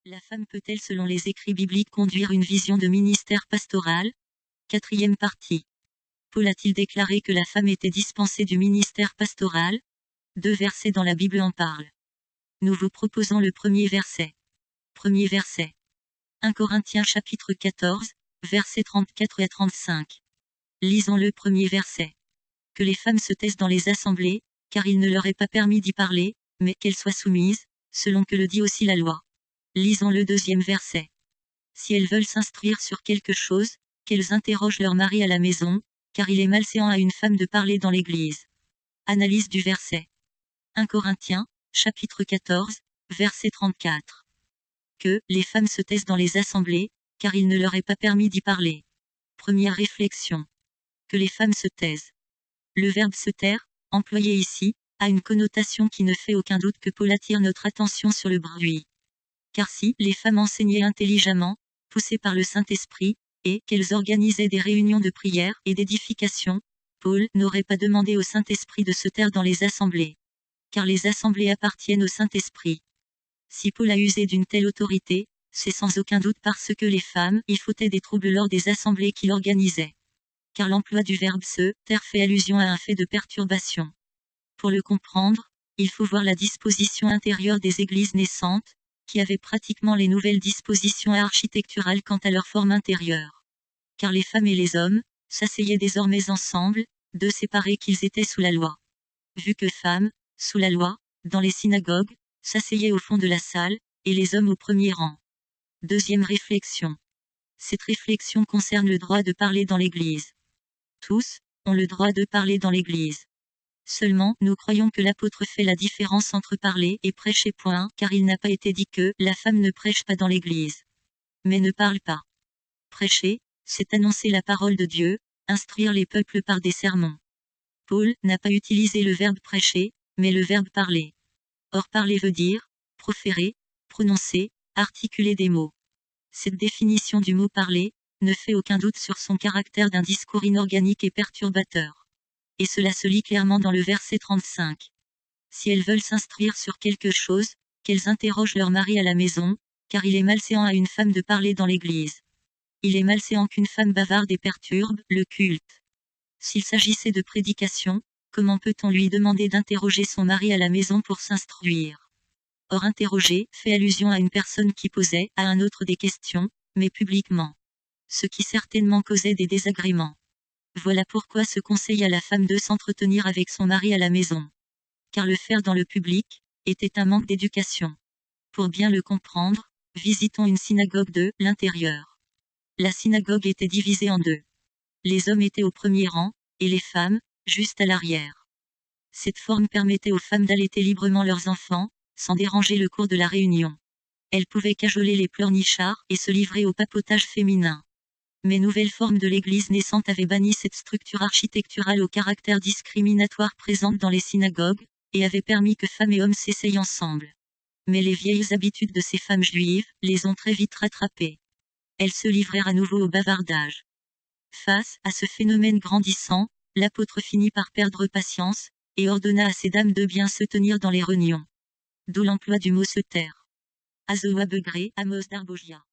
La femme peut-elle selon les écrits bibliques conduire une vision de ministère pastoral? Quatrième partie. Paul a-t-il déclaré que la femme était dispensée du ministère pastoral? 2 versets dans la Bible en parlent. Nous vous proposons le premier verset. Premier verset. 1 Corinthiens chapitre 14, versets 34 à 35. Lisons le premier verset. Que les femmes se taisent dans les assemblées, car il ne leur est pas permis d'y parler, mais qu'elles soient soumises, selon que le dit aussi la loi. Lisons le deuxième verset. Si elles veulent s'instruire sur quelque chose, qu'elles interrogent leur mari à la maison, car il est malséant à une femme de parler dans l'église. Analyse du verset. 1 Corinthiens, chapitre 14, verset 34. Que les femmes se taisent dans les assemblées, car il ne leur est pas permis d'y parler. Première réflexion. Que les femmes se taisent. Le verbe se taire, employé ici, a une connotation qui ne fait aucun doute que Paul attire notre attention sur le bruit. Car si les femmes enseignaient intelligemment, poussées par le Saint-Esprit, et qu'elles organisaient des réunions de prière et d'édification, Paul n'aurait pas demandé au Saint-Esprit de se taire dans les assemblées. Car les assemblées appartiennent au Saint-Esprit. Si Paul a usé d'une telle autorité, c'est sans aucun doute parce que les femmes y foutaient des troubles lors des assemblées qu'il organisait. Car l'emploi du verbe se taire fait allusion à un fait de perturbation. Pour le comprendre, il faut voir la disposition intérieure des églises naissantes, qui avaient pratiquement les nouvelles dispositions architecturales quant à leur forme intérieure. Car les femmes et les hommes s'asseyaient désormais ensemble, deux séparés qu'ils étaient sous la loi. Vu que femmes, sous la loi, dans les synagogues, s'asseyaient au fond de la salle, et les hommes au premier rang. Deuxième réflexion. Cette réflexion concerne le droit de parler dans l'Église. Tous ont le droit de parler dans l'Église. Seulement, nous croyons que l'apôtre fait la différence entre parler et prêcher. Car il n'a pas été dit que la femme ne prêche pas dans l'Église. Mais ne parle pas. Prêcher, c'est annoncer la parole de Dieu, instruire les peuples par des sermons. Paul n'a pas utilisé le verbe prêcher, mais le verbe parler. Or parler veut dire proférer, prononcer, articuler des mots. Cette définition du mot parler ne fait aucun doute sur son caractère d'un discours inorganique et perturbateur. Et cela se lit clairement dans le verset 35. Si elles veulent s'instruire sur quelque chose, qu'elles interrogent leur mari à la maison, car il est malséant à une femme de parler dans l'église. Il est malséant qu'une femme bavarde et perturbe le culte. S'il s'agissait de prédication, comment peut-on lui demander d'interroger son mari à la maison pour s'instruire? Or interroger fait allusion à une personne qui posait à un autre des questions, mais publiquement. Ce qui certainement causait des désagréments. Voilà pourquoi se conseille à la femme de s'entretenir avec son mari à la maison. Car le faire dans le public était un manque d'éducation. Pour bien le comprendre, visitons une synagogue de l'intérieur. La synagogue était divisée en deux. Les hommes étaient au premier rang, et les femmes, juste à l'arrière. Cette forme permettait aux femmes d'allaiter librement leurs enfants, sans déranger le cours de la réunion. Elles pouvaient cajoler les pleurnichards et se livrer au papotage féminin. Mais nouvelle forme de l'église naissante avait banni cette structure architecturale au caractère discriminatoire présente dans les synagogues, et avait permis que femmes et hommes s'essayent ensemble. Mais les vieilles habitudes de ces femmes juives les ont très vite rattrapées. Elles se livrèrent à nouveau au bavardage. Face à ce phénomène grandissant, l'apôtre finit par perdre patience, et ordonna à ces dames de bien se tenir dans les réunions. D'où l'emploi du mot se taire. Azoa Begré, Amos d'Arbogia.